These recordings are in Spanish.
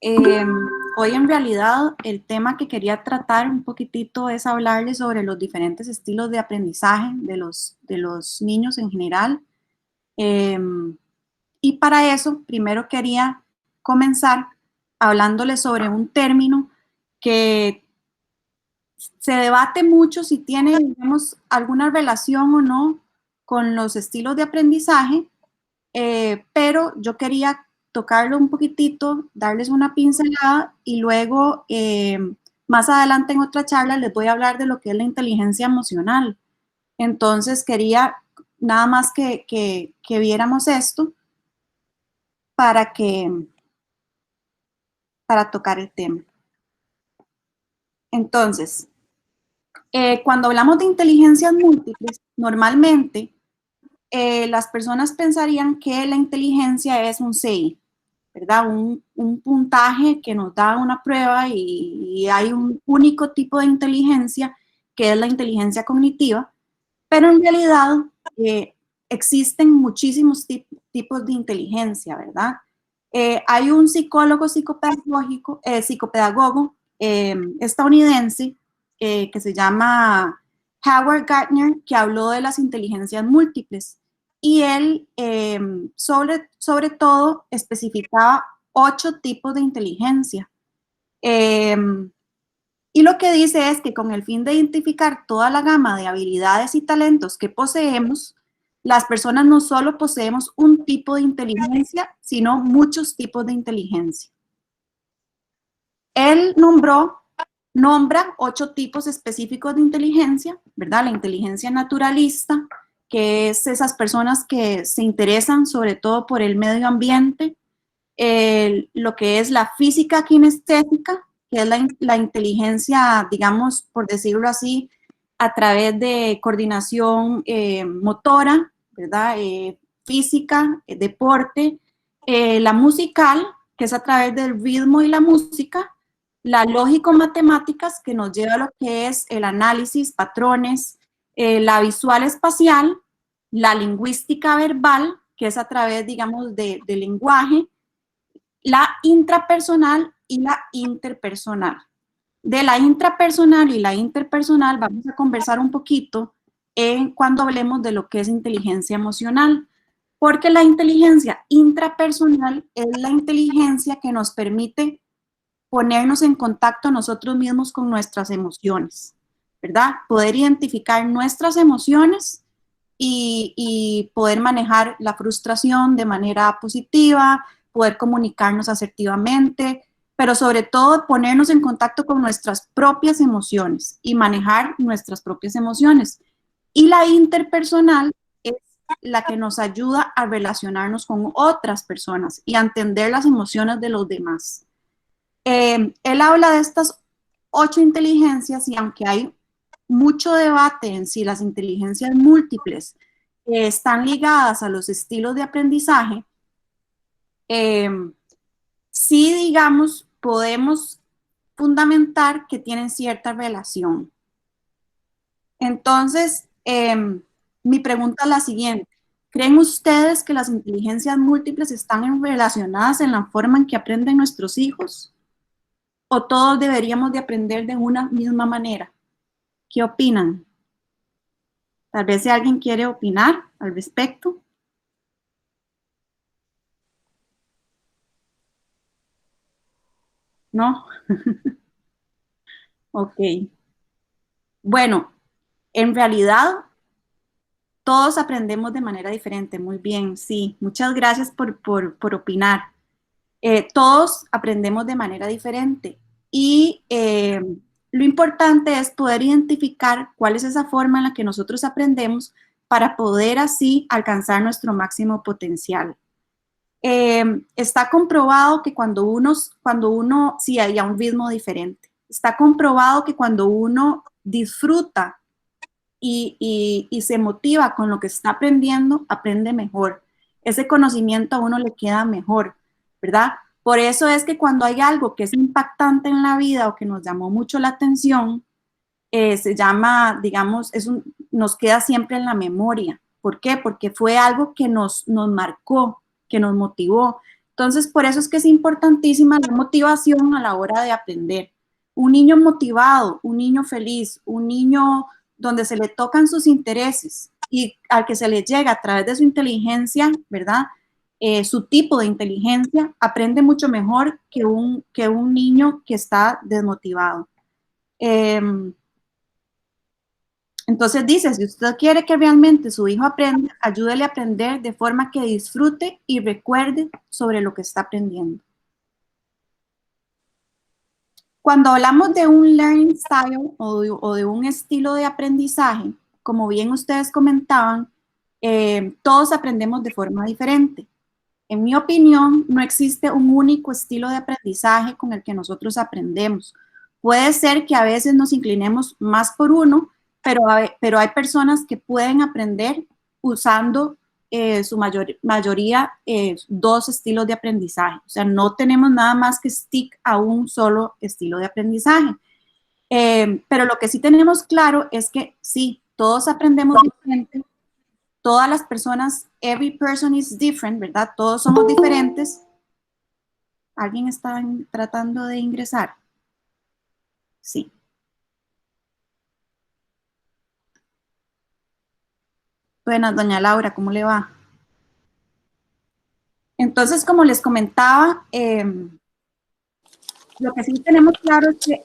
Eh, Hoy en realidad el tema que quería tratar un poquitito es hablarles sobre los diferentes estilos de aprendizaje de los niños en general. Eh, y para eso, primero quería comenzar hablándoles sobre un término que se debate mucho si tiene, digamos, alguna relación o no con los estilos de aprendizaje, pero yo quería tocarlo un poquitito, darles una pincelada y luego más adelante en otra charla les voy a hablar de lo que es la inteligencia emocional. Entonces quería nada más que viéramos esto para para tocar el tema. Entonces, cuando hablamos de inteligencias múltiples, normalmente las personas pensarían que la inteligencia es un CI, ¿verdad? Un puntaje que nos da una prueba y hay un único tipo de inteligencia que es la inteligencia cognitiva, pero en realidad existen muchísimos tipos de inteligencia, ¿verdad? Hay un psicólogo psicopedagogo estadounidense que se llama Howard Gardner, que habló de las inteligencias múltiples y él sobre todo especificaba 8 tipos de inteligencia. Y lo que dice es que con el fin de identificar toda la gama de habilidades y talentos que poseemos, las personas no solo poseemos un tipo de inteligencia, sino muchos tipos de inteligencia. Él nombra 8 tipos específicos de inteligencia, ¿verdad? La inteligencia naturalista, que es esas personas que se interesan sobre todo por el medio ambiente, lo que es la física kinestética, que es la inteligencia, digamos, por decirlo así, a través de coordinación motora, ¿verdad? Física, deporte, la musical, que es a través del ritmo y la música, la lógico-matemáticas, que nos lleva a lo que es el análisis, patrones, la visual espacial, la lingüística verbal, que es a través, digamos, del lenguaje, la intrapersonal y la interpersonal. De la intrapersonal y la interpersonal vamos a conversar un poquito cuando hablemos de lo que es inteligencia emocional, porque la inteligencia intrapersonal es la inteligencia que nos permite ponernos en contacto nosotros mismos con nuestras emociones, ¿verdad? Poder identificar nuestras emociones y poder manejar la frustración de manera positiva, poder comunicarnos asertivamente, pero sobre todo ponernos en contacto con nuestras propias emociones y manejar nuestras propias emociones. Y la interpersonal es la que nos ayuda a relacionarnos con otras personas y a entender las emociones de los demás. Él habla de estas 8 inteligencias y aunque hay mucho debate en si las inteligencias múltiples están ligadas a los estilos de aprendizaje, eh, sí, digamos, podemos fundamentar que tienen cierta relación. Entonces, mi pregunta es la siguiente. ¿Creen ustedes que las inteligencias múltiples están relacionadas en la forma en que aprenden nuestros hijos? ¿O todos deberíamos de aprender de una misma manera? ¿Qué opinan? Tal vez si alguien quiere opinar al respecto. ¿No? Ok. Bueno, en realidad todos aprendemos de manera diferente. Muy bien, sí. Muchas gracias por opinar. Todos aprendemos de manera diferente y lo importante es poder identificar cuál es esa forma en la que nosotros aprendemos para poder así alcanzar nuestro máximo potencial. Está comprobado que cuando uno, sí, hay a un ritmo diferente. Está comprobado que cuando uno disfruta y se motiva con lo que está aprendiendo, aprende mejor. Ese conocimiento a uno le queda mejor, ¿verdad? Por eso es que cuando hay algo que es impactante en la vida o que nos llamó mucho la atención, se llama, digamos, nos queda siempre en la memoria. ¿Por qué? Porque fue algo que nos marcó, que nos motivó. Entonces, por eso es que es importantísima la motivación a la hora de aprender. Un niño motivado, un niño feliz, un niño donde se le tocan sus intereses y al que se le llega a través de su inteligencia, ¿verdad? Su tipo de inteligencia, aprende mucho mejor que un niño que está desmotivado. Entonces dice, si usted quiere que realmente su hijo aprenda, ayúdele a aprender de forma que disfrute y recuerde sobre lo que está aprendiendo. Cuando hablamos de un learning style o de un estilo de aprendizaje, como bien ustedes comentaban, todos aprendemos de forma diferente. En mi opinión, no existe un único estilo de aprendizaje con el que nosotros aprendemos. Puede ser que a veces nos inclinemos más por uno, pero hay personas que pueden aprender usando su mayoría dos estilos de aprendizaje. O sea, no tenemos nada más que stick a un solo estilo de aprendizaje. Pero lo que sí tenemos claro es que sí, todos aprendemos diferente, todas las personas, every person is different, ¿verdad? Todos somos diferentes. ¿Alguien está tratando de ingresar? Sí. Buenas, doña Laura, ¿cómo le va? Entonces, como les comentaba, lo que sí tenemos claro es que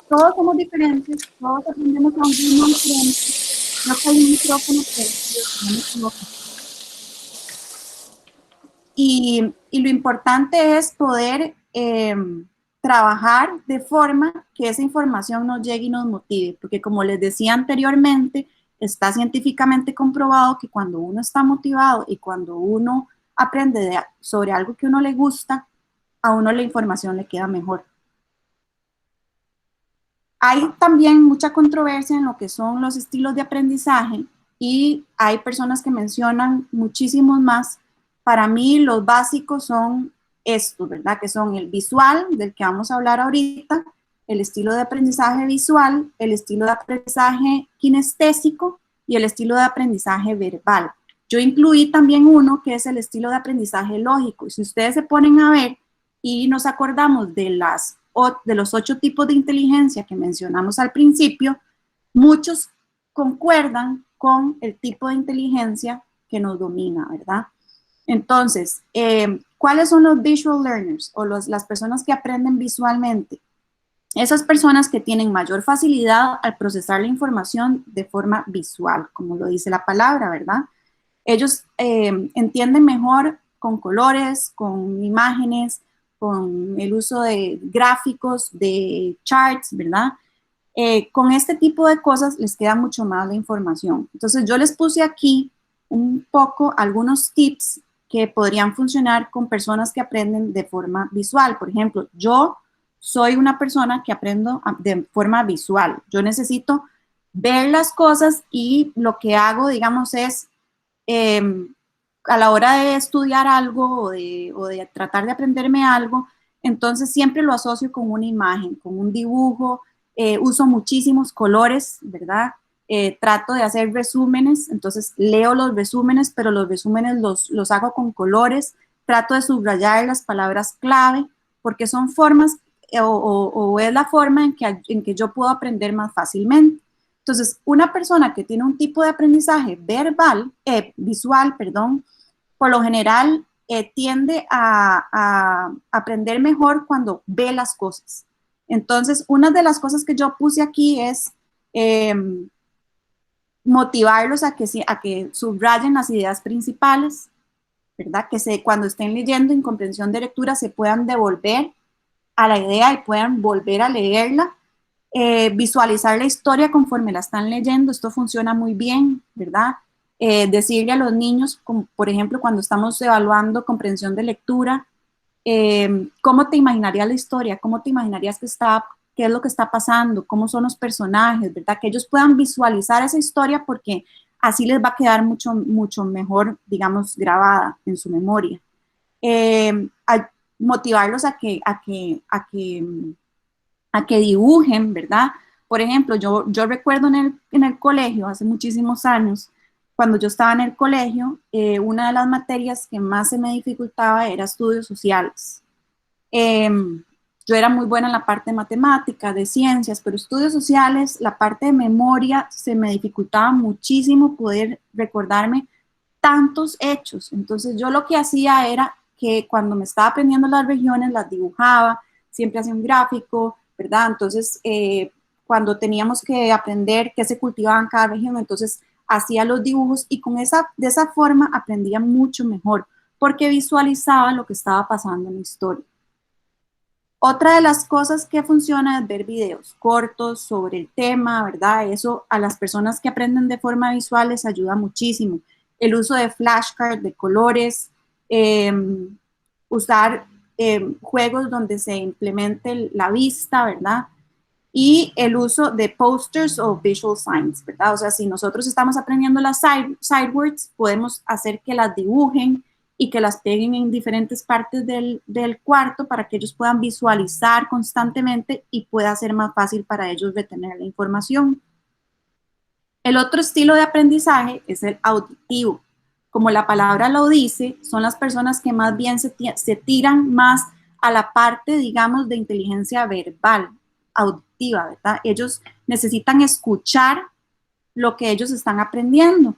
todos somos diferentes, todos aprendemos a un ritmo diferente. No hay un micrófono que no me equivoco. Y lo importante es poder trabajar de forma que esa información nos llegue y nos motive, porque como les decía anteriormente, está científicamente comprobado que cuando uno está motivado y cuando uno aprende sobre algo que a uno le gusta, a uno la información le queda mejor. Hay también mucha controversia en lo que son los estilos de aprendizaje y hay personas que mencionan muchísimos más. Para mí los básicos son estos, ¿verdad? Que son el visual, del que vamos a hablar ahorita, el estilo de aprendizaje visual, el estilo de aprendizaje kinestésico y el estilo de aprendizaje verbal. Yo incluí también uno que es el estilo de aprendizaje lógico. Y si ustedes se ponen a ver y nos acordamos de los 8 tipos de inteligencia que mencionamos al principio, muchos concuerdan con el tipo de inteligencia que nos domina, ¿verdad? Entonces, ¿cuáles son los visual learners o las personas que aprenden visualmente? Esas personas que tienen mayor facilidad al procesar la información de forma visual, como lo dice la palabra, ¿verdad? Ellos entienden mejor con colores, con imágenes, con el uso de gráficos, de charts, ¿verdad? Con este tipo de cosas les queda mucho más la información. Entonces yo les puse aquí un poco algunos tips que podrían funcionar con personas que aprenden de forma visual. Por ejemplo, yo soy una persona que aprendo de forma visual. Yo necesito ver las cosas y lo que hago, digamos, es a la hora de estudiar algo o de tratar de aprenderme algo, entonces siempre lo asocio con una imagen, con un dibujo, uso muchísimos colores, ¿verdad? Trato de hacer resúmenes, entonces leo los resúmenes, pero los resúmenes los hago con colores, trato de subrayar las palabras clave, porque son formas o es la forma en que yo puedo aprender más fácilmente. Entonces, una persona que tiene un tipo de aprendizaje visual, perdón, por lo general tiende a aprender mejor cuando ve las cosas. Entonces, una de las cosas que yo puse aquí es motivarlos a que subrayen las ideas principales, ¿verdad? Cuando estén leyendo en comprensión de lectura se puedan devolver a la idea y puedan volver a leerla. Visualizar la historia conforme la están leyendo, esto funciona muy bien, ¿verdad? Decirle a los niños, como por ejemplo, cuando estamos evaluando comprensión de lectura, ¿cómo te imaginarías la historia? ¿Cómo te imaginarías qué es lo que está pasando? ¿Cómo son los personajes? ¿Verdad? Que ellos puedan visualizar esa historia porque así les va a quedar mucho, mucho mejor, digamos, grabada en su memoria. Motivarlos a que dibujen, ¿verdad? Por ejemplo, yo recuerdo en el colegio, hace muchísimos años, cuando yo estaba en el colegio, una de las materias que más se me dificultaba era estudios sociales. Yo era muy buena en la parte de matemáticas, de ciencias, pero estudios sociales, la parte de memoria, se me dificultaba muchísimo poder recordarme tantos hechos. Entonces yo lo que hacía era que cuando me estaba aprendiendo las regiones, las dibujaba, siempre hacía un gráfico, ¿verdad? Entonces, cuando teníamos que aprender qué se cultivaba en cada región, entonces hacía los dibujos y de esa forma aprendía mucho mejor, porque visualizaba lo que estaba pasando en la historia. Otra de las cosas que funciona es ver videos cortos sobre el tema, ¿verdad? Eso a las personas que aprenden de forma visual les ayuda muchísimo. El uso de flashcards, de colores, usar juegos donde se implemente la vista, ¿verdad? Y el uso de posters o visual signs, ¿verdad? O sea, si nosotros estamos aprendiendo las sidewords, podemos hacer que las dibujen y que las peguen en diferentes partes del cuarto para que ellos puedan visualizar constantemente y pueda ser más fácil para ellos retener la información. El otro estilo de aprendizaje es el auditivo. Como la palabra lo dice, son las personas que más bien se tiran más a la parte, digamos, de inteligencia verbal, auditiva, ¿verdad? Ellos necesitan escuchar lo que ellos están aprendiendo.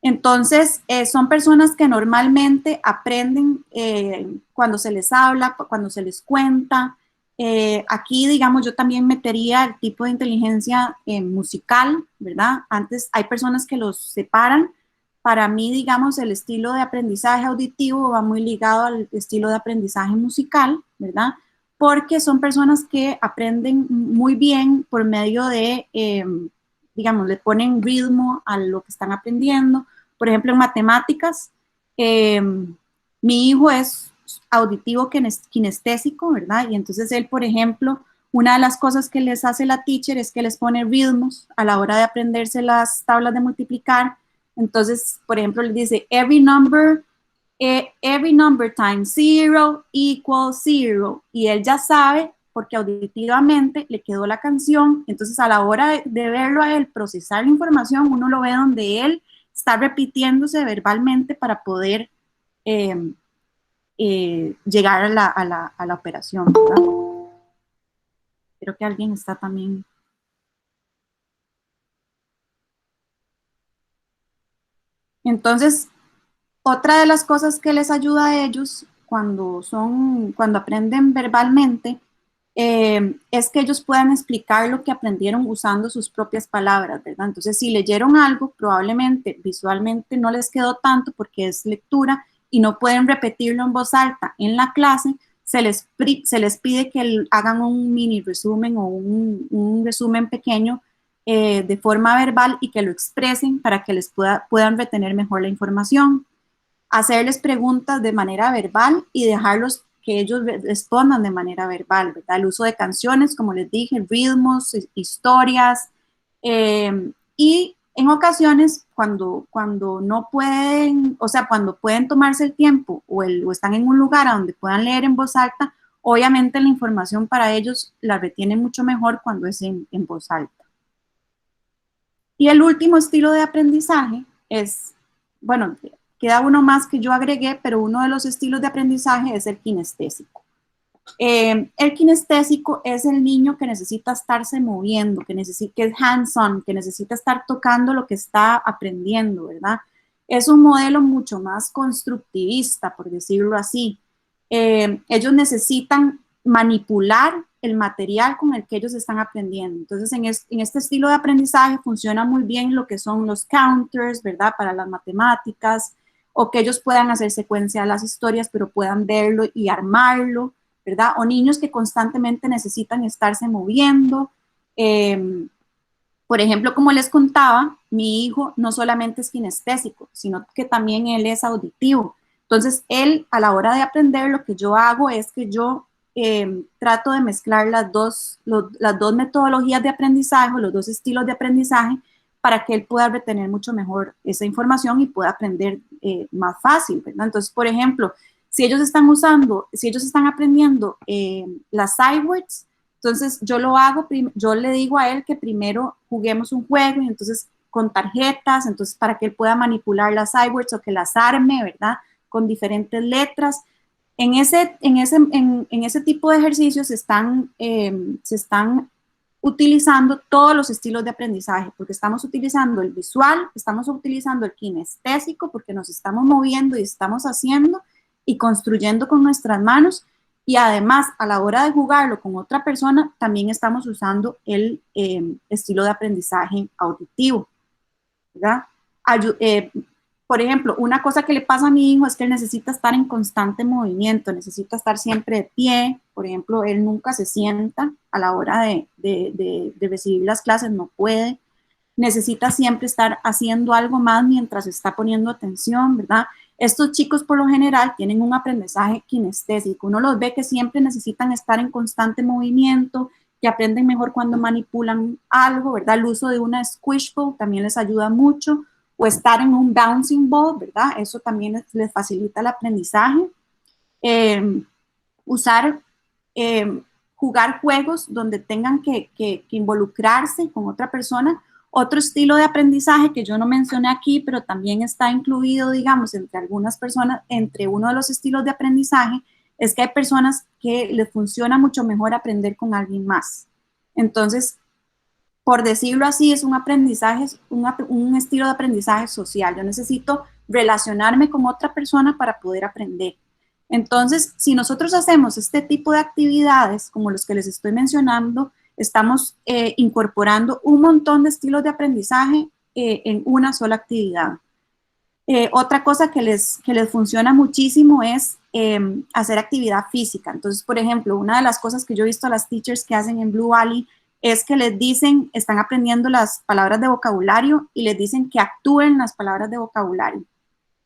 Entonces, son personas que normalmente aprenden cuando se les habla, cuando se les cuenta. Aquí, digamos, yo también metería el tipo de inteligencia musical, ¿verdad? Antes hay personas que los separan. Para mí, digamos, el estilo de aprendizaje auditivo va muy ligado al estilo de aprendizaje musical, ¿verdad? Porque son personas que aprenden muy bien por medio de, digamos, le ponen ritmo a lo que están aprendiendo. Por ejemplo, en matemáticas, mi hijo es auditivo kinestésico, ¿verdad? Y entonces él, por ejemplo, una de las cosas que les hace la teacher es que les pone ritmos a la hora de aprenderse las tablas de multiplicar. Entonces, por ejemplo, le dice, every number times 0 equals 0. Y él ya sabe, porque auditivamente le quedó la canción. Entonces, a la hora de verlo a él, procesar la información, uno lo ve donde él está repitiéndose verbalmente para poder llegar a la operación, ¿verdad? Creo que alguien está también. Entonces, otra de las cosas que les ayuda a ellos cuando aprenden verbalmente, es que ellos puedan explicar lo que aprendieron usando sus propias palabras, ¿verdad? Entonces, si leyeron algo, probablemente visualmente no les quedó tanto porque es lectura y no pueden repetirlo en voz alta en la clase, se les pide que hagan un mini resumen o un resumen pequeño de forma verbal y que lo expresen para que les puedan retener mejor la información. Hacerles preguntas de manera verbal y dejarlos que ellos respondan de manera verbal, ¿verdad? El uso de canciones, como les dije, ritmos, historias, y en ocasiones cuando no pueden, o sea, cuando pueden tomarse el tiempo o están en un lugar donde puedan leer en voz alta, obviamente la información para ellos la retienen mucho mejor cuando es en voz alta. Y el último estilo de aprendizaje es, bueno, queda uno más que yo agregué, pero uno de los estilos de aprendizaje es el kinestésico. El kinestésico es el niño que necesita estarse moviendo, que es hands-on, que necesita estar tocando lo que está aprendiendo, ¿verdad? Es un modelo mucho más constructivista, por decirlo así. Ellos necesitan manipular el material con el que ellos están aprendiendo. Entonces, en este estilo de aprendizaje funciona muy bien lo que son los counters, ¿verdad? Para las matemáticas, o que ellos puedan hacer secuencia de las historias, pero puedan verlo y armarlo, ¿verdad? O niños que constantemente necesitan estarse moviendo. Por ejemplo, como les contaba, mi hijo no solamente es kinestésico, sino que también él es auditivo. Entonces, él, a la hora de aprender, lo que yo hago es que yo trato de mezclar las dos metodologías de aprendizaje, o los dos estilos de aprendizaje, para que él pueda retener mucho mejor esa información y pueda aprender más fácil, ¿verdad? Entonces, por ejemplo, si ellos están aprendiendo las sidewords, entonces yo le digo a él que primero juguemos un juego y entonces con tarjetas, entonces para que él pueda manipular las iWords o que las arme, ¿verdad? Con diferentes letras. En ese tipo de ejercicios se están utilizando todos los estilos de aprendizaje, porque estamos utilizando el visual, estamos utilizando el kinestésico, porque nos estamos moviendo y estamos haciendo y construyendo con nuestras manos, y además a la hora de jugarlo con otra persona, también estamos usando el estilo de aprendizaje auditivo, ¿verdad? Por ejemplo, una cosa que le pasa a mi hijo es que él necesita estar en constante movimiento, necesita estar siempre de pie. Por ejemplo, él nunca se sienta a la hora de recibir las clases, no puede. Necesita siempre estar haciendo algo más mientras está poniendo atención, ¿verdad? Estos chicos por lo general tienen un aprendizaje kinestésico. Uno los ve que siempre necesitan estar en constante movimiento, que aprenden mejor cuando manipulan algo, ¿verdad? El uso de una squish ball también les ayuda mucho, o estar en un bouncing ball, ¿verdad? Eso también les facilita el aprendizaje. Usar, jugar juegos donde tengan que involucrarse con otra persona. Otro estilo de aprendizaje que yo no mencioné aquí, pero también está incluido, digamos, entre algunas personas, entre uno de los estilos de aprendizaje, es que hay personas que les funciona mucho mejor aprender con alguien más. Entonces, por decirlo así, es un aprendizaje, un estilo de aprendizaje social. Yo necesito relacionarme con otra persona para poder aprender. Entonces, si nosotros hacemos este tipo de actividades, como los que les estoy mencionando, estamos incorporando un montón de estilos de aprendizaje en una sola actividad. Otra cosa que les funciona muchísimo es hacer actividad física. Entonces, por ejemplo, una de las cosas que yo he visto a las teachers que hacen en Blue Valley es que les dicen, están aprendiendo las palabras de vocabulario y les dicen que actúen las palabras de vocabulario.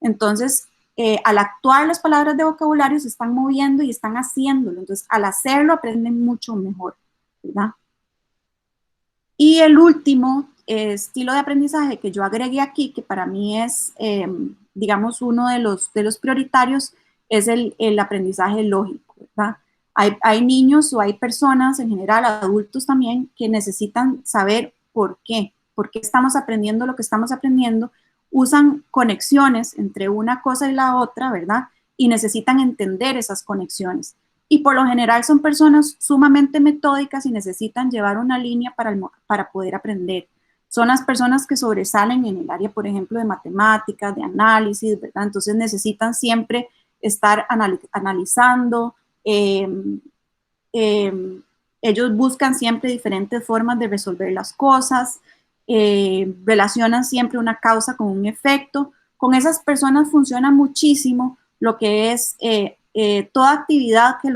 Entonces, al actuar las palabras de vocabulario se están moviendo y están haciéndolo. Entonces, al hacerlo aprenden mucho mejor, ¿verdad? Y el último estilo de aprendizaje que yo agregué aquí, que para mí es, digamos, uno de los prioritarios, es el aprendizaje lógico, ¿verdad? Hay niños o hay personas, en general, adultos también, que necesitan saber por qué estamos aprendiendo lo que estamos aprendiendo, usan conexiones entre una cosa y la otra, ¿verdad? Y necesitan entender esas conexiones. Y por lo general son personas sumamente metódicas y necesitan llevar una línea para poder aprender. Son las personas que sobresalen en el área, por ejemplo, de matemáticas, de análisis, ¿verdad? Entonces necesitan siempre estar analizando. eh, eh, Ellos buscan siempre diferentes formas de resolver las cosas, relacionan siempre una causa con un efecto. Con esas personas funciona muchísimo lo que es toda actividad que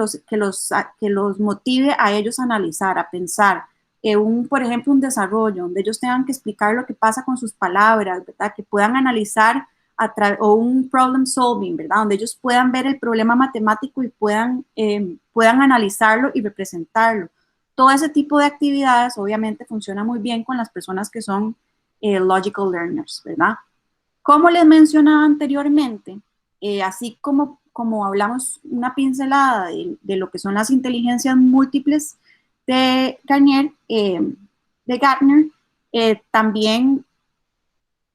los motive a ellos a analizar, a pensar. Por ejemplo, un desarrollo donde ellos tengan que explicar lo que pasa con sus palabras, ¿verdad? Que puedan analizar o un problem solving, ¿verdad? Donde ellos puedan ver el problema matemático y puedan analizarlo y representarlo. Todo ese tipo de actividades obviamente funciona muy bien con las personas que son logical learners, ¿verdad? Como les mencionaba anteriormente, así como hablamos una pincelada de lo que son las inteligencias múltiples de Gardner, también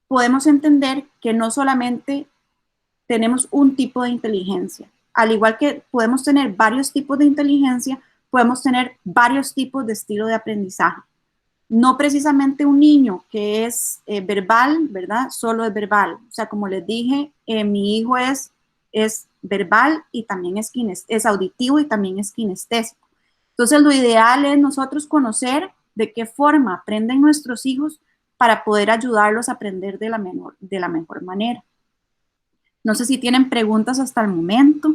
podemos entender que no solamente tenemos un tipo de inteligencia. Al igual que podemos tener varios tipos de inteligencia, podemos tener varios tipos de estilo de aprendizaje. No precisamente un niño que es verbal, ¿verdad? Solo es verbal. O sea, como les dije, mi hijo es verbal y también es auditivo y también es kinestésico. Entonces, lo ideal es nosotros conocer de qué forma aprenden nuestros hijos para poder ayudarlos a aprender de la mejor manera. No sé si tienen preguntas hasta el momento.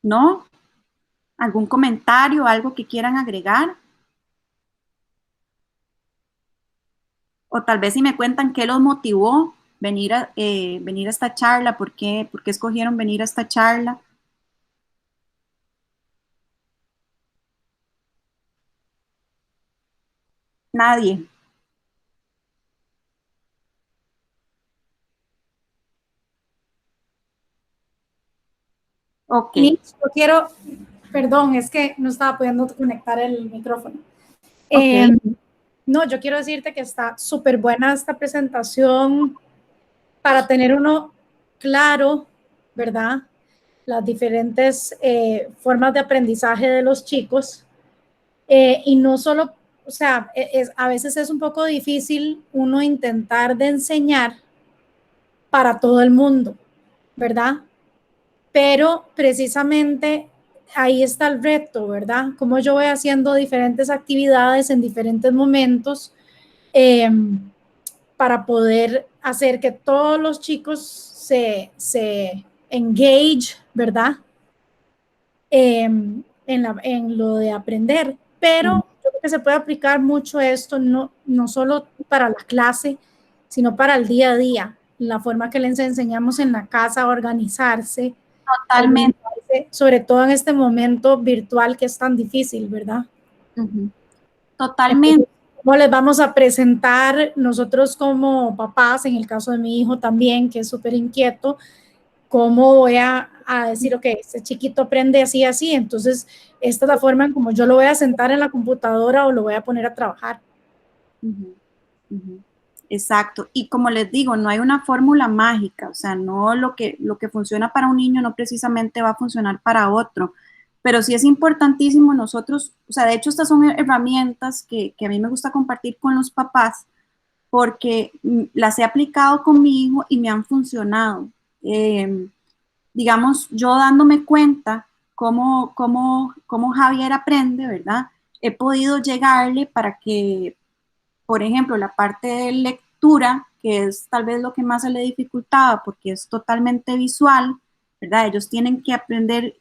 ¿No? ¿Algún comentario, algo que quieran agregar? O tal vez si me cuentan qué los motivó venir a esta charla, por qué escogieron venir a esta charla. Nadie. Ok. Liz, yo quiero Perdón, es que no estaba pudiendo conectar el micrófono. Ok. No, yo quiero decirte que está súper buena esta presentación para tener uno claro, ¿verdad? Las diferentes formas de aprendizaje de los chicos. Y no solo, o sea, a veces es un poco difícil uno intentar de enseñar para todo el mundo, ¿verdad? Pero precisamente ahí está el reto, ¿verdad? Como yo voy haciendo diferentes actividades en diferentes momentos eh, para poder hacer que todos los chicos se engage, ¿verdad? En lo de aprender. Pero yo creo que se puede aplicar mucho esto, no solo para la clase, sino para el día a día, la forma que les enseñamos en la casa a organizarse, Totalmente. sobre todo en este momento virtual que es tan difícil, ¿verdad? Totalmente. Entonces, ¿cómo les vamos a presentar nosotros como papás, en el caso de mi hijo también, que es súper inquieto, cómo voy a decir, ok, este chiquito aprende así, así, entonces esta es la forma en como yo lo voy a sentar en la computadora o lo voy a poner a trabajar? Exacto. Y como les digo, no hay una fórmula mágica, o sea, no lo que funciona para un niño no precisamente va a funcionar para otro, pero sí es importantísimo nosotros, o sea, de hecho estas son herramientas que a mí me gusta compartir con los papás porque las he aplicado con mi hijo y me han funcionado. Digamos, yo dándome cuenta cómo Javier aprende, ¿verdad? He podido llegarle para que, por ejemplo, la parte de lectura, que es tal vez lo que más se le dificultaba porque es totalmente visual, ¿verdad? Ellos tienen que aprender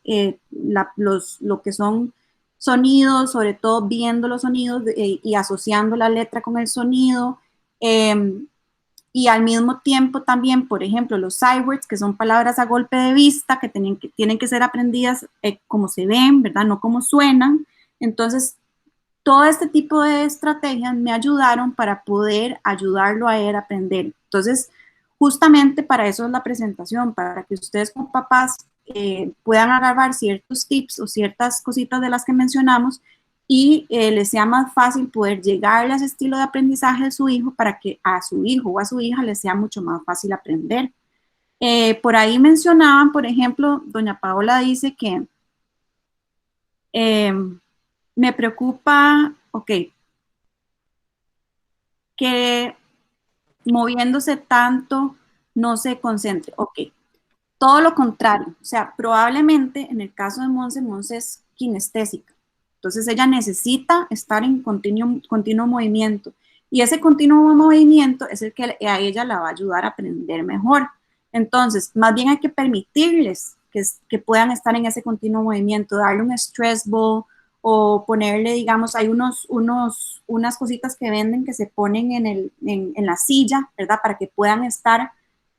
lo que son sonidos, sobre todo viendo los sonidos y asociando la letra con el sonido. Eh, y al mismo tiempo también, por ejemplo, los sight words, que son palabras a golpe de vista, que tienen que ser aprendidas como se ven, ¿verdad? No como suenan. Entonces, todo este tipo de estrategias me ayudaron para poder ayudarlo a él a aprender. Entonces, justamente para eso es la presentación, para que ustedes como papás puedan agarrar ciertos tips o ciertas cositas de las que mencionamos y les sea más fácil poder llegar a ese estilo de aprendizaje de su hijo para que a su hijo o a su hija les sea mucho más fácil aprender. Por ahí mencionaban, por ejemplo, doña Paola dice que eh, me preocupa, ok, que moviéndose tanto no se concentre. Ok, todo lo contrario, o sea, probablemente en el caso de Monse, Monse es kinestésica, entonces ella necesita estar en continuo movimiento y ese continuo movimiento es el que a ella la va a ayudar a aprender mejor. Entonces, más bien hay que permitirles que puedan estar en ese continuo movimiento, darle un stress ball o ponerle, digamos, hay unas cositas que venden que se ponen en la silla, ¿verdad? Para que puedan estar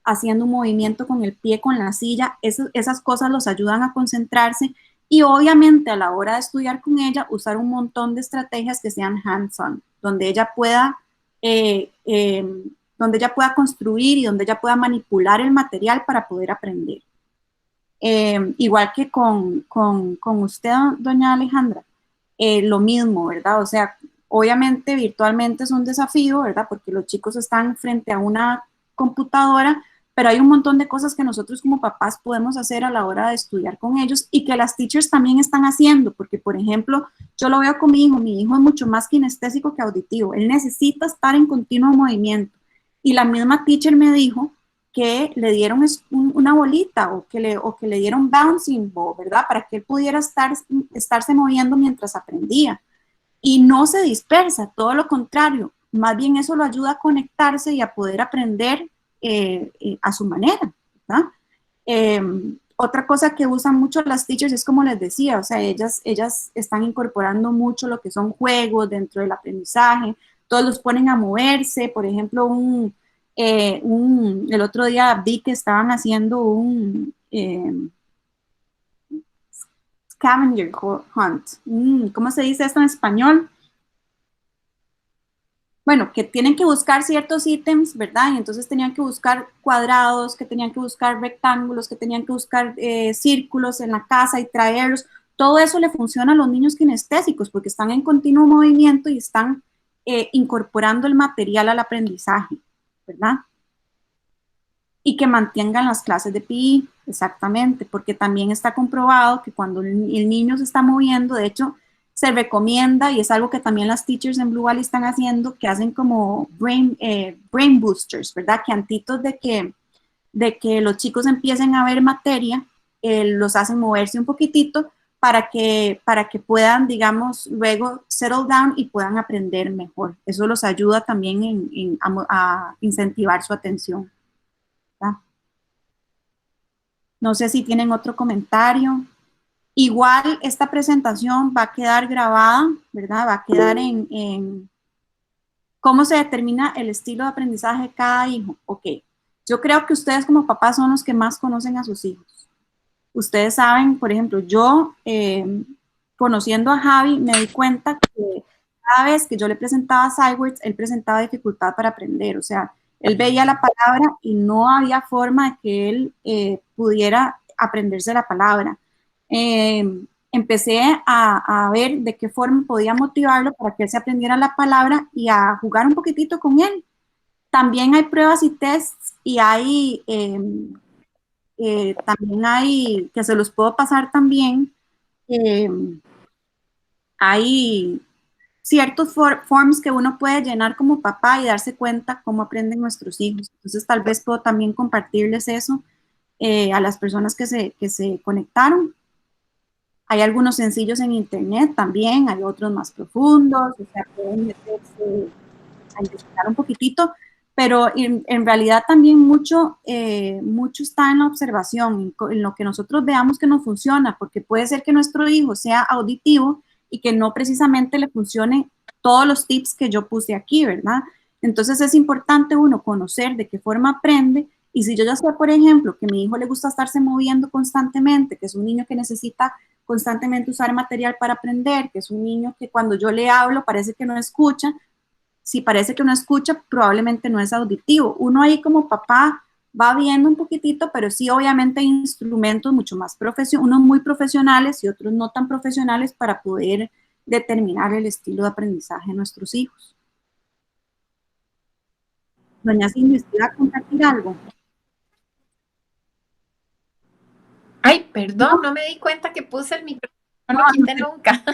haciendo un movimiento con el pie con la silla, esas cosas los ayudan a concentrarse y obviamente a la hora de estudiar con ella usar un montón de estrategias que sean hands-on, eh, eh, donde ella pueda construir y donde ella pueda manipular el material para poder aprender. Igual que con usted, doña Alejandra, lo mismo, ¿verdad? O sea, obviamente virtualmente es un desafío, ¿verdad? Porque los chicos están frente a una computadora, pero hay un montón de cosas que nosotros como papás podemos hacer a la hora de estudiar con ellos y que las teachers también están haciendo, porque por ejemplo, yo lo veo con mi hijo es mucho más kinestésico que auditivo, él necesita estar en continuo movimiento y la misma teacher me dijo que le dieron una bolita o que le dieron bouncing ball, ¿verdad? Para que él pudiera estarse moviendo mientras aprendía. Y no se dispersa, todo lo contrario, más bien eso lo ayuda a conectarse y a poder aprender a su manera, ¿verdad? Eh, Otra cosa que usan mucho las teachers es como les decía, o sea, ellas están incorporando mucho lo que son juegos dentro del aprendizaje, todos los ponen a moverse, por ejemplo, el otro día vi que estaban haciendo un scavenger hunt. ¿Cómo se dice esto en español? Bueno, que tienen que buscar ciertos ítems, ¿verdad? Y entonces tenían que buscar cuadrados, que tenían que buscar rectángulos, que tenían que buscar círculos en la casa y traerlos. todo eso le funciona a los niños kinestésicos porque están en continuo movimiento y están incorporando el material al aprendizaje, ¿verdad? Y que mantengan las clases de PI, exactamente, porque también está comprobado que cuando el niño se está moviendo, de hecho, se recomienda, y es algo que también las teachers en Blue Valley están haciendo, que hacen como brain boosters, ¿verdad? Que antitos de que los chicos empiecen a ver materia, los hacen moverse un poquitito para que puedan, digamos, luego settle down y puedan aprender mejor. Eso los ayuda también a incentivar su atención. ¿Verdad? No sé si tienen otro comentario. Igual esta presentación va a quedar grabada, ¿verdad? Va a quedar en cómo se determina el estilo de aprendizaje de cada hijo. Ok, yo creo que ustedes como papás son los que más conocen a sus hijos. Ustedes saben, por ejemplo, yo conociendo a Javi me di cuenta que cada vez que yo le presentaba Cywords, él presentaba dificultad para aprender. O sea, él veía la palabra y no había forma de que él pudiera aprenderse la palabra. Empecé a ver de qué forma podía motivarlo para que él se aprendiera la palabra y a jugar un poquitito con él. También hay pruebas y tests y hay, también hay, que se los puedo pasar también, eh, hay ciertos forms que uno puede llenar como papá y darse cuenta cómo aprenden nuestros hijos. Entonces tal vez puedo también compartirles eso a las personas que se conectaron. Hay algunos sencillos en internet también, hay otros más profundos, o sea, pueden meterse a investigar un poquitito, pero en realidad también mucho está en la observación, en lo que nosotros veamos que nos funciona, porque puede ser que nuestro hijo sea auditivo y que no precisamente le funcione todos los tips que yo puse aquí, ¿verdad? Entonces es importante uno conocer de qué forma aprende, y si yo ya sé, por ejemplo, que a mi hijo le gusta estarse moviendo constantemente, que es un niño que necesita constantemente usar material para aprender, que es un niño que cuando yo le hablo parece que no escucha, si parece que no escucha, probablemente no es auditivo. Uno ahí como papá va viendo un poquitito, pero sí obviamente hay instrumentos mucho más profesionales, unos muy profesionales y otros no tan profesionales para poder determinar el estilo de aprendizaje de nuestros hijos. Doña Cindy, ¿usted va a compartir algo? Ay, perdón, no me di cuenta que puse el micrófono, no lo quité nunca.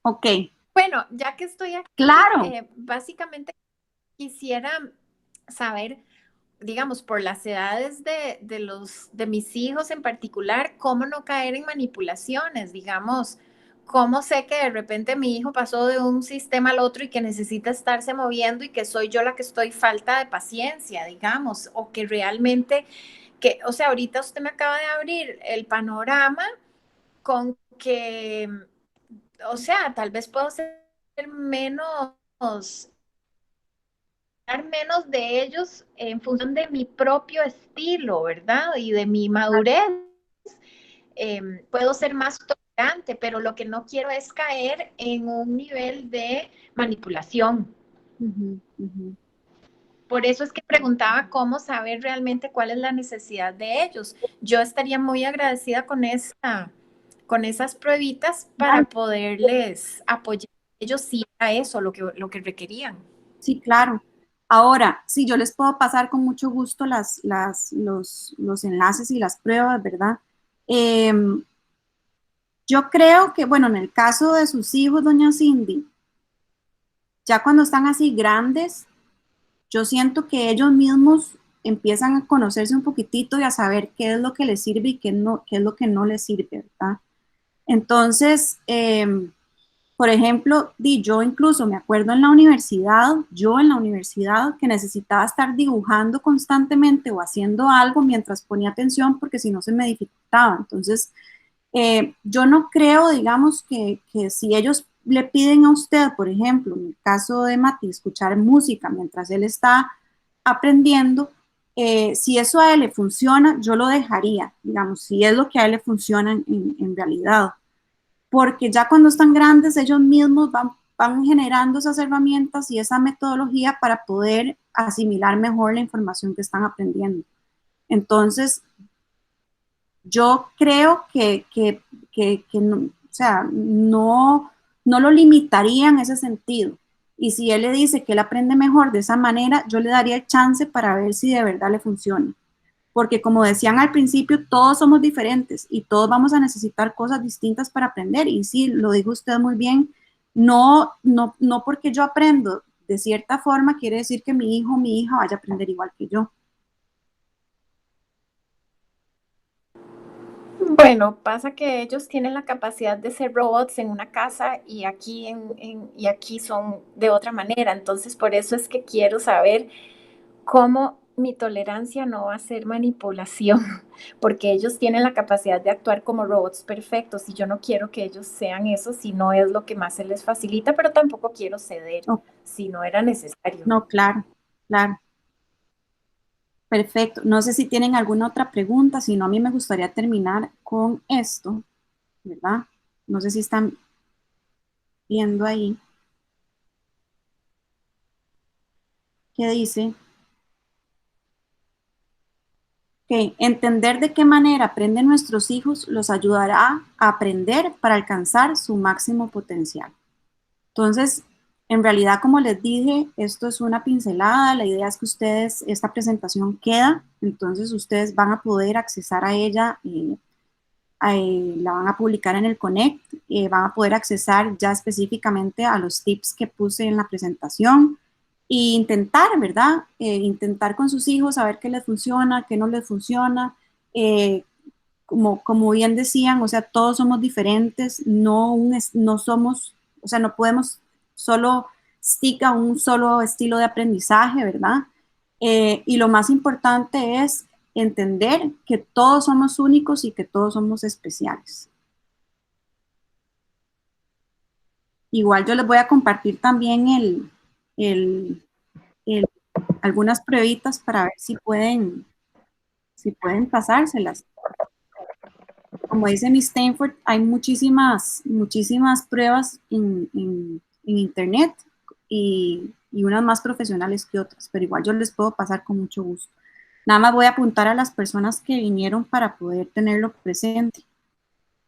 Ok. Bueno, ya que estoy aquí, claro. Básicamente quisiera saber, digamos, por las edades de mis hijos en particular, cómo no caer en manipulaciones, digamos, cómo sé que de repente mi hijo pasó de un sistema al otro y que necesita estarse moviendo y que soy yo la que estoy falta de paciencia, digamos, o que realmente, o sea, ahorita usted me acaba de abrir el panorama con que, o sea, tal vez puedo ser menos de ellos en función de mi propio estilo, ¿verdad? Y de mi madurez. Puedo ser más tolerante, pero lo que no quiero es caer en un nivel de manipulación. Por eso es que preguntaba cómo saber realmente cuál es la necesidad de ellos. Yo estaría muy agradecida con esas pruebitas para poderles apoyar a ellos sí a eso, lo que requerían. Sí, claro. Ahora, sí, yo les puedo pasar con mucho gusto los enlaces y las pruebas, ¿verdad? Yo creo que, bueno, en el caso de sus hijos, doña Cindy, ya cuando están así grandes, yo siento que ellos mismos empiezan a conocerse un poquitito y a saber qué es lo que les sirve y qué es lo que no les sirve, ¿verdad? Entonces, por ejemplo, yo incluso me acuerdo yo en la universidad que necesitaba estar dibujando constantemente o haciendo algo mientras ponía atención porque si no se me dificultaba. Entonces, yo no creo, digamos, que si ellos le piden a usted, por ejemplo, en el caso de Mati, escuchar música mientras él está aprendiendo, si eso a él le funciona, yo lo dejaría, digamos, si es lo que a él le funciona en realidad. Porque ya cuando están grandes, ellos mismos van generando esas herramientas y esa metodología para poder asimilar mejor la información que están aprendiendo. Entonces, yo creo que no, sea, no lo limitaría en ese sentido. Y si él le dice que él aprende mejor de esa manera, yo le daría el chance para ver si de verdad le funciona. Porque como decían al principio, todos somos diferentes y todos vamos a necesitar cosas distintas para aprender. Y sí, lo dijo usted muy bien, no porque yo aprendo de cierta forma quiere decir que mi hijo o mi hija vaya a aprender igual que yo. Bueno, pasa que ellos tienen la capacidad de ser robots en una casa y aquí, y aquí son de otra manera. Entonces, por eso es que quiero saber cómo mi tolerancia no va a ser manipulación, porque ellos tienen la capacidad de actuar como robots perfectos y yo no quiero que ellos sean eso si no es lo que más se les facilita, pero tampoco quiero ceder Oh, si no era necesario. no, claro, claro. Perfecto. No sé si tienen alguna otra pregunta, si no, a mí me gustaría terminar con esto, ¿verdad? No sé si están viendo ahí. ¿Qué dice? Que entender de qué manera aprenden nuestros hijos los ayudará a aprender para alcanzar su máximo potencial. Entonces, en realidad, como les dije, esto es una pincelada. La idea es que ustedes, esta presentación queda, entonces ustedes van a poder accesar a ella, la van a publicar en el Connect, van a poder accesar ya específicamente a los tips que puse en la presentación e intentar, ¿verdad? Intentar con sus hijos a ver qué les funciona, qué no les funciona. Como bien decían, o sea, todos somos diferentes, no somos, o sea, no podemos solo stick a un solo estilo de aprendizaje, ¿verdad? Y lo más importante es entender que todos somos únicos y que todos somos especiales. Igual yo les voy a compartir también el- algunas pruebitas para ver si pueden pasárselas. Como dice Miss Stanford, hay muchísimas pruebas en internet y unas más profesionales que otras, pero igual yo les puedo pasar con mucho gusto. Nada más voy a apuntar a las personas que vinieron para poder tenerlo presente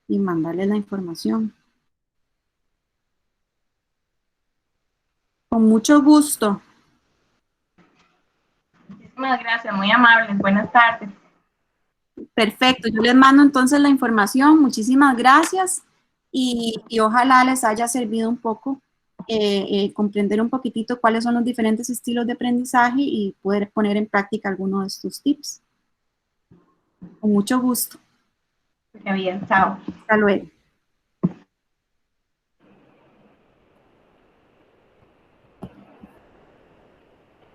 y mandarles la información. Con mucho gusto. Muchísimas gracias, muy amable. Buenas tardes. Perfecto, yo les mando entonces la información. Muchísimas gracias y ojalá les haya servido un poco comprender un poquitito cuáles son los diferentes estilos de aprendizaje y poder poner en práctica alguno de estos tips. Con mucho gusto. Que bien, chao. Hasta luego.